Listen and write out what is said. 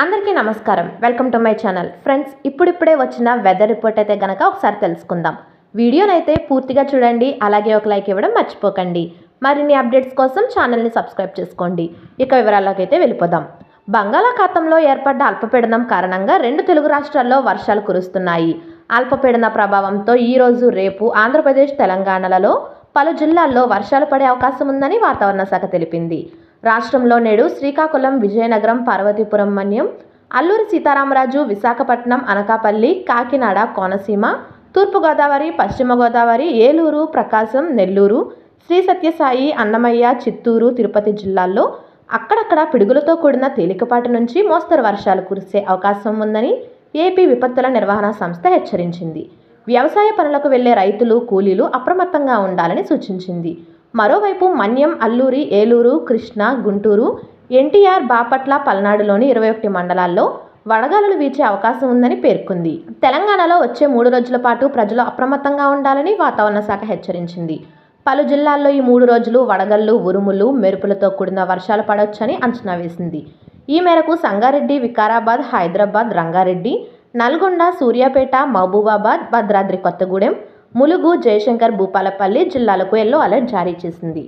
అందరికీ నమస్కారం. Welcome to my channel. Friends, ఇప్పుడిప్పుడే వచ్చిన వెదర్ రిపోర్ట్ అయితే గనక ఒకసారి తెలుసుకుందాం. వీడియోనైతే పూర్తిగా చూడండి, అలాగే ఒక లైక్ ఇవ్వడం మర్చిపోకండి. మరిన్ని అప్డేట్స్ కోసం ఛానల్ని సబ్స్క్రైబ్ చేసుకోండి. ఇక వివరాల్లోకి అయితే వెళ్ళిపోదాం. బంగాళాఖాతంలో ఏర్పడ్డ అల్పపీడనం కారణంగా 2 తెలుగు రాష్ట్రాల్లో వర్షాలు కురుస్తున్నాయి. అల్పపీడన ప్రభావంతో ఈరోజు రేపు ఆంధ్రప్రదేశ్, తెలంగాణలలో పలు జిల్లాల్లో వర్షాలు పడే అవకాశం ఉందని వాతావరణ శాఖ తెలిపింది. రాష్ట్రంలో నేడు శ్రీకాకుళం, విజయనగరం, పార్వతీపురం మన్యం, అల్లూరి సీతారామరాజు, విశాఖపట్నం, అనకాపల్లి, కాకినాడ, కోనసీమ, తూర్పుగోదావరి, పశ్చిమ గోదావరి, ఏలూరు, ప్రకాశం, నెల్లూరు, శ్రీ సత్యసాయి, అన్నమయ్య, చిత్తూరు, తిరుపతి జిల్లాల్లో అక్కడక్కడ పిడుగులతో కూడిన తేలికపాటి నుంచి మోస్తరు వర్షాలు కురిసే అవకాశం ఉందని ఏపీ విపత్తుల నిర్వహణ సంస్థ హెచ్చరించింది. వ్యవసాయ పనులకు వెళ్లే రైతులు, కూలీలు అప్రమత్తంగా ఉండాలని సూచించింది. మరోవైపు మన్యం, అల్లూరి, ఏలూరు, కృష్ణా, గుంటూరు, ఎన్టీఆర్, బాపట్ల, పల్నాడులోని 21 మండలాల్లో వడగాలులు వీచే అవకాశం ఉందని పేర్కొంది. తెలంగాణలో వచ్చే 3 రోజుల పాటు ప్రజలు అప్రమత్తంగా ఉండాలని వాతావరణ శాఖ హెచ్చరించింది. పలు జిల్లాల్లో ఈ 3 రోజులు వడగళ్లు, ఉరుములు, మెరుపులతో కూడిన వర్షాలు పడొచ్చని అంచనా వేసింది. ఈ మేరకు సంగారెడ్డి, వికారాబాద్, హైదరాబాద్, రంగారెడ్డి, నల్గొండ, సూర్యాపేట, మహబూబాబాద్, భద్రాద్రి కొత్తగూడెం, ములుగు, జయశంకర్, భూపాలపల్లి జిల్లాలకు యెల్లో అలర్ట్ జారీ చేసింది.